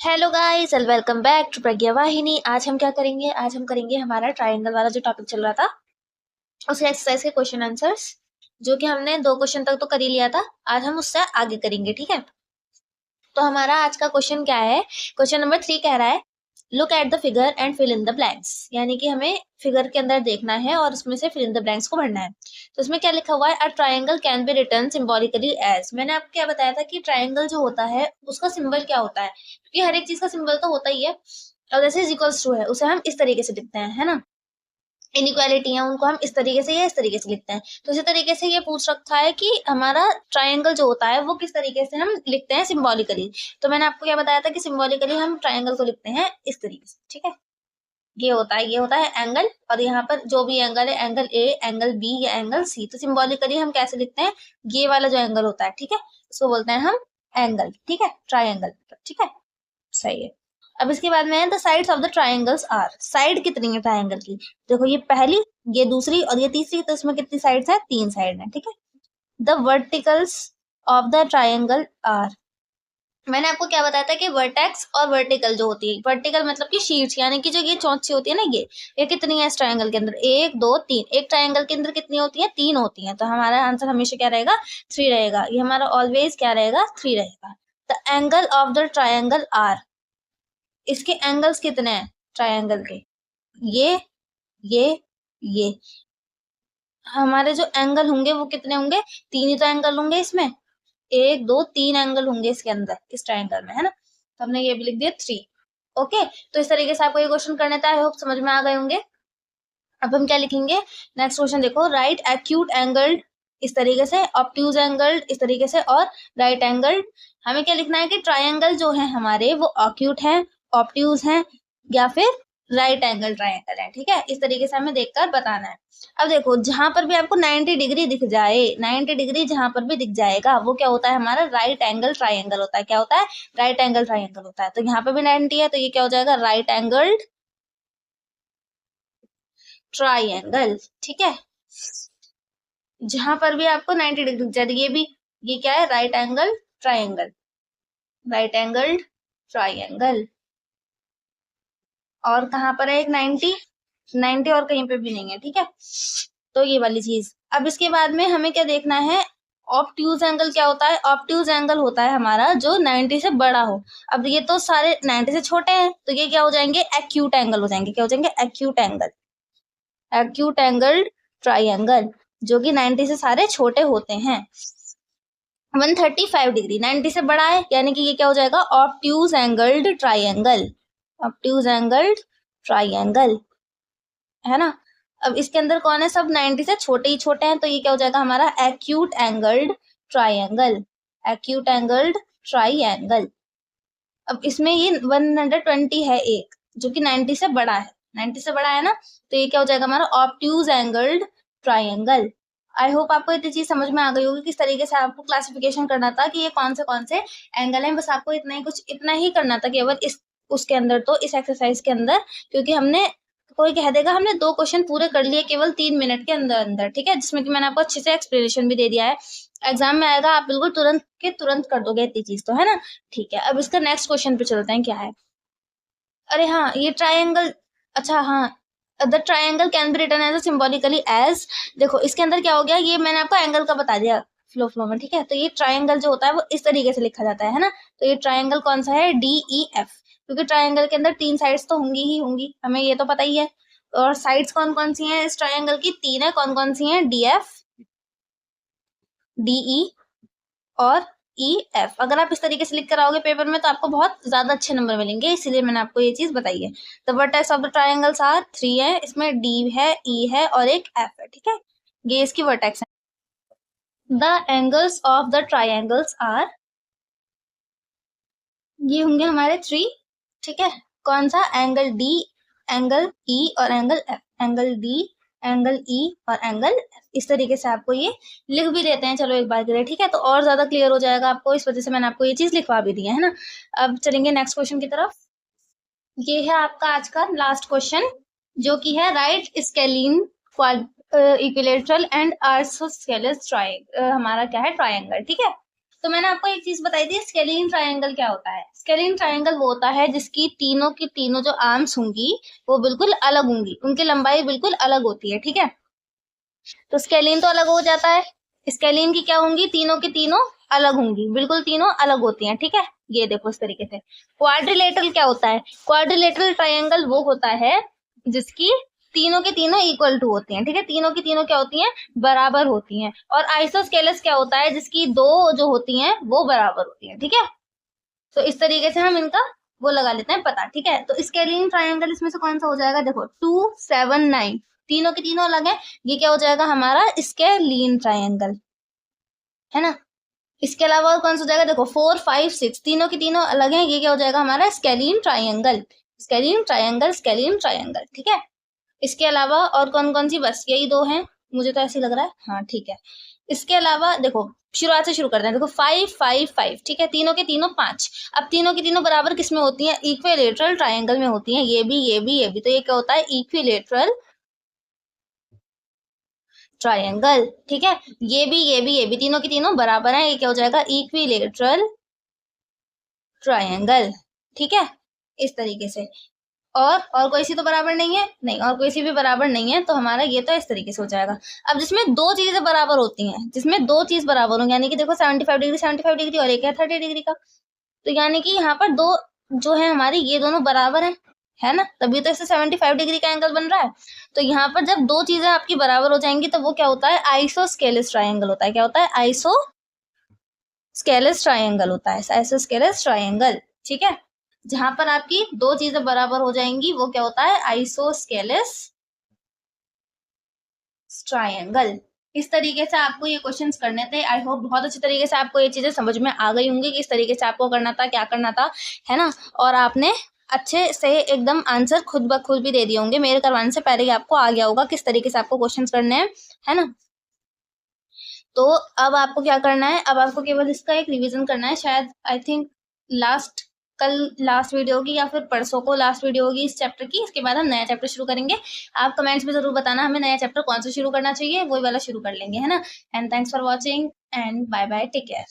Hello guys and welcome back to Pragya Vahini. आज हम क्या करेंगे? आज हम करेंगे हमारा ट्रायंगल वाला जो टॉपिक चल रहा था उसके एक्सरसाइज के क्वेश्चन आंसर्स, जो कि हमने 2 क्वेश्चन तक तो कर ही लिया था। आज हम उससे आगे करेंगे, ठीक है। तो हमारा आज का क्वेश्चन क्या है? क्वेश्चन नंबर 3 कह रहा है look at the figure and fill in the blanks, यानी कि हमें फिगर के अंदर देखना है और उसमें से फिल इन द ब्लैंक्स को भरना है। तो इसमें क्या लिखा हुआ है? A triangle can be written symbolically as. मैंने आपको क्या बताया था कि ट्रायंगल जो होता है उसका सिंबल क्या होता है, क्योंकि हर एक चीज का सिंबल तो होता ही है। और जैसे इज इक्वल्स टू है उसे हम इस तरीके से लिखते हैं, है ना। इनइक्वालिटी है उनको हम इस तरीके से या इस तरीके से लिखते हैं। तो इसी तरीके से ये पूछ रखा है कि हमारा ट्रायंगल जो होता है वो किस तरीके से हम लिखते हैं सिंबॉलिकली। तो मैंने आपको क्या बताया था कि सिंबॉलिकली हम ट्रायंगल को लिखते हैं इस तरीके से, ठीक है। ये होता है एंगल, और यहाँ पर जो भी एंगल है, एंगल ए, एंगल बी या एंगल सी, तो सिंबॉलिकली हम कैसे लिखते हैं? ये वाला जो एंगल होता है, ठीक है, उसको बोलते हैं हम एंगल, ठीक है, ट्रायंगल, ठीक है, सही है। अब इसके बाद में है the sides of the triangles are. Side कितनी है ट्रायंगल की? देखो ये पहली, ये दूसरी और ये तीसरी, तो इसमें कितनी साइड्स है? 3 साइड है, ठीक है। The verticals of the triangle are. मैंने आपको क्या बताया था कि वर्टेक्स और वर्टिकल जो होती है, वर्टिकल मतलब कि शीट्स, यानी कि जो ये चौथी होती है ना, ये कितनी है इस ट्रायंगल के अंदर? 1 2 3। एक ट्रायंगल के अंदर कितनी होती है? 3 होती है। तो हमारा आंसर हमेशा क्या रहेगा? 3 रहेगा। ये हमारा ऑलवेज क्या रहेगा? 3 रहेगा। The angle of the triangle are. इसके एंगल्स कितने हैं ट्रायंगल के? ये ये ये हमारे जो एंगल होंगे वो कितने होंगे? 3 ही तो एंगल होंगे इसमें। 1 2 3 एंगल होंगे इसके अंदर, इस ट्रायंगल में, है ना। तो हमने ये भी लिख दिया 3। ओके, तो इस तरीके से आपको ये क्वेश्चन करने था। आई होप समझ में आ गए होंगे। अब हम क्या लिखेंगे? नेक्स्ट क्वेश्चन देखो, राइट एक्यूट एंगल्ड इस तरीके से, ऑब्ट्यूज एंगल्ड इस तरीके से, और राइट एंगल्ड। हमें क्या लिखना है कि ट्रायंगल जो है हमारे वो ऑक्यूट हैं, ऑब्ट्यूज हैं, या फिर राइट एंगल ट्रायंगल है, ठीक है। इस तरीके से हमें देखकर बताना है। अब देखो, जहां पर भी आपको 90 डिग्री दिख जाए, 90 डिग्री जहां पर भी दिख जाएगा वो क्या होता है? हमारा राइट एंगल ट्रायंगल होता है। क्या होता है? राइट एंगल ट्रायंगल होता है। तो यहाँ पे भी 90 है, तो ये क्या हो जाएगा? राइट एंगल्ड ट्रायंगल, ठीक है। जहां पर भी आपको 90 डिग्री दिख जाए, ये क्या है? Right angle triangle, right angled triangle. और कहां पर है एक 90? 90 और कहीं पे भी नहीं है, ठीक है। तो ये वाली चीज। अब इसके बाद में हमें क्या देखना है? ऑब्ट्यूज एंगल क्या होता है? ऑब्ट्यूज एंगल होता है हमारा जो 90 से बड़ा हो। अब ये तो सारे 90 से छोटे हैं, तो ये क्या हो जाएंगे? एक्यूट एंगल हो जाएंगे। क्या हो जाएंगे? Acute angle, acute angled triangle, जो कि 90 से सारे छोटे होते हैं। 135 डिग्री 90 से बड़ा है, यानी कि ये क्या हो जाएगा? Obtuse angled triangle, obtuse angled triangle, है ना। अब इसके अंदर कौन है? सब 90 से छोटे ही छोटे हैं, तो ये क्या हो जाएगा हमारा? Acute angled triangle, acute angled triangle. अब इसमें ये 120 है एक, जो कि 90 से बड़ा है, 90 से बड़ा है ना, तो ये क्या हो जाएगा हमारा? Obtuse angled triangle. I hope आपको इतनी चीज समझ में आ गई होगी किस तरीके से आपको क्लासिफिकेशन करना था कि ये कौन से एंगल हैं। बस आपको इतना ही करना था केवल इस उसके अंदर, तो इस एक्सरसाइज के अंदर, क्योंकि हमने, कोई कह देगा हमने 2 क्वेश्चन पूरे कर लिए केवल 3 मिनट के अंदर अंदर, ठीक है, जिसमें कि मैंने आपको अच्छे से एक्सप्लेनेशन भी दे दिया है। एग्जाम में आएगा, आप बिल्कुल तुरंत के तुरंत कर दोगे इतनी चीज, तो है ना। ठीक है, अब इसका नेक्स्ट क्वेश्चन पे चलते हैं, क्या है? अरे हाँ, ये ट्रायंगल, अच्छा हाँ, the triangle can be written as symbolically as. देखो इसके अंदर क्या हो गया, ये मैंने आपको एंगल का बता दिया फ्लो में, ठीक है। तो ये ट्रायंगल जो होता है वो इस तरीके से लिखा जाता है ना। तो ये ट्रायंगल कौन सा है? DEF, क्योंकि ट्रायंगल के अंदर 3 साइड्स तो होंगी ही होंगी, हमें ये तो पता ही है। और साइड्स कौन कौन सी हैं इस ट्रायंगल की? 3 है। कौन कौन सी हैं? DF, DE और EF। अगर आप इस तरीके से लिख कर आओगे पेपर में तो आपको बहुत ज्यादा अच्छे नंबर मिलेंगे, इसीलिए मैंने आपको ये चीज बताई है। The vertex of the triangles are 3 है, इसमें D है, E है और एक F है, ठीक है। ये इसकी वर्टेक्स है। The angles of the triangles are, ये होंगे हमारे 3, ठीक है। कौन सा? एंगल D, एंगल E और angle F, angle D, angle E और एंगल F। इस तरीके से आपको ये लिख भी देते हैं, चलो एक बार के लिए, ठीक है, तो और ज्यादा क्लियर हो जाएगा आपको, इस वजह से मैंने आपको ये चीज लिखवा भी दी है ना। अब चलेंगे नेक्स्ट क्वेश्चन की तरफ। ये है आपका आज का लास्ट क्वेश्चन, जो कि है right scalene equilateral and isosceles हमारा क्या है? ट्रायंगल, ठीक है। तो मैंने आपको एक चीज बताई थी, स्केलिन ट्रायंगल क्या होता है। स्केलिन ट्रायंगल वो होता है जिसकी तीनों की तीनों जो आर्म्स होंगी वो बिल्कुल अलग होंगी, उनकी लंबाई बिल्कुल अलग होती है, ठीक है। तो स्केलिन तो अलग हो जाता है, स्केलिन की क्या होंगी, तीनों की तीनों अलग होंगी, बिल्कुल तीनों अलग होती हैं, ठीक है। ये देखो इस तरीके से। क्वाड्रिलेटरल क्या होता है, क्वाड्रिलेटरल ट्रायंगल वो होता है जिसकी तीनों के तीनों इक्वल टू होती हैं, ठीक है, तीनों की तीनों क्या होती हैं, बराबर होती हैं। और आइसोस्केलस क्या होता है, जिसकी दो जो होती हैं वो बराबर होती हैं, ठीक है। तो इस तरीके से हम इनका वो लगा लेते हैं पता, ठीक है। तो स्केलिन ट्रायंगल इसमें से कौन सा हो जाएगा, देखो 2 7 9, तीनों के तीनों अलग है, ये क्या हो जाएगा हमारा स्केलिन ट्रायंगल, है ना। इसके अलावा और कौन सा हो जाएगा, देखो 4 5 6, तीनों की तीनों अलग है, ये क्या हो जाएगा हमारा scalene triangle, scalene triangle, scalene triangle, ठीक है। इसके अलावा और कौन कौन सी, बस यही दो हैं, मुझे तो ऐसे लग रहा है, हाँ ठीक है। इसके अलावा देखो शुरुआत से शुरू करते हैं, देखो 5 5 5, ठीक है, तीनों के तीनों 5। अब तीनों की तीनों बराबर किस में होती हैं, इक्विलेटरल ट्रायंगल में होती हैं, ये भी ये भी ये भी, तो ये क्या होता है इक्विलेटरल ट्रायंगल, ठीक है। ये भी ये भी ये भी, तीनों की तीनों बराबर है, ये क्या हो जाएगा इक्विलेटरल ट्रायंगल, ठीक है। इस तरीके से। और कोई सी तो बराबर नहीं है, नहीं और कोई सी भी बराबर नहीं है, तो हमारा ये तो इस तरीके से हो जाएगा। अब जिसमें दो चीजें बराबर होती हैं, जिसमें दो चीज बराबर होंगी, यानी कि देखो 75 डिग्री 75 डिग्री और एक है 30 डिग्री का, तो यानी कि यहाँ पर दो जो है हमारी ये दोनों बराबर है ना, तभी तो इससे 75 डिग्री का एंगल बन रहा है। तो यहाँ पर जब दो चीजें आपकी बराबर हो जाएंगी तो वो क्या होता है, आइसोस्केलस ट्रायंगल होता है, क्या होता है आइसोस्केलस ट्रायंगल होता है, आइसोस्केलस ट्रायंगल, ठीक है। जहां पर आपकी दो चीजें बराबर हो जाएंगी वो क्या होता है आइसोस्केलस ट्रायंगल। इस तरीके से आपको ये क्वेश्चंस करने थे। आई होप बहुत अच्छी तरीके से आपको ये चीजें समझ में आ गई होंगी कि इस तरीके से आपको करना था, क्या करना था, है ना। और आपने अच्छे से एकदम आंसर खुद ब खुद भी दे दिए होंगे, मेरे करवाने से पहले ही आपको आ गया होगा किस तरीके से आपको क्वेश्चंस करने हैं, है ना। तो अब आपको क्या करना है, अब आपको केवल इसका एक रिवीजन करना है, शायद आई थिंक कल लास्ट वीडियो होगी या फिर परसों को लास्ट वीडियो होगी इस चैप्टर की। इसके बाद हम नया चैप्टर शुरू करेंगे। आप कमेंट्स में जरूर बताना हमें नया चैप्टर कौन सा शुरू करना चाहिए, वही वाला शुरू कर लेंगे, है ना। And thanks for watching and bye bye, take care.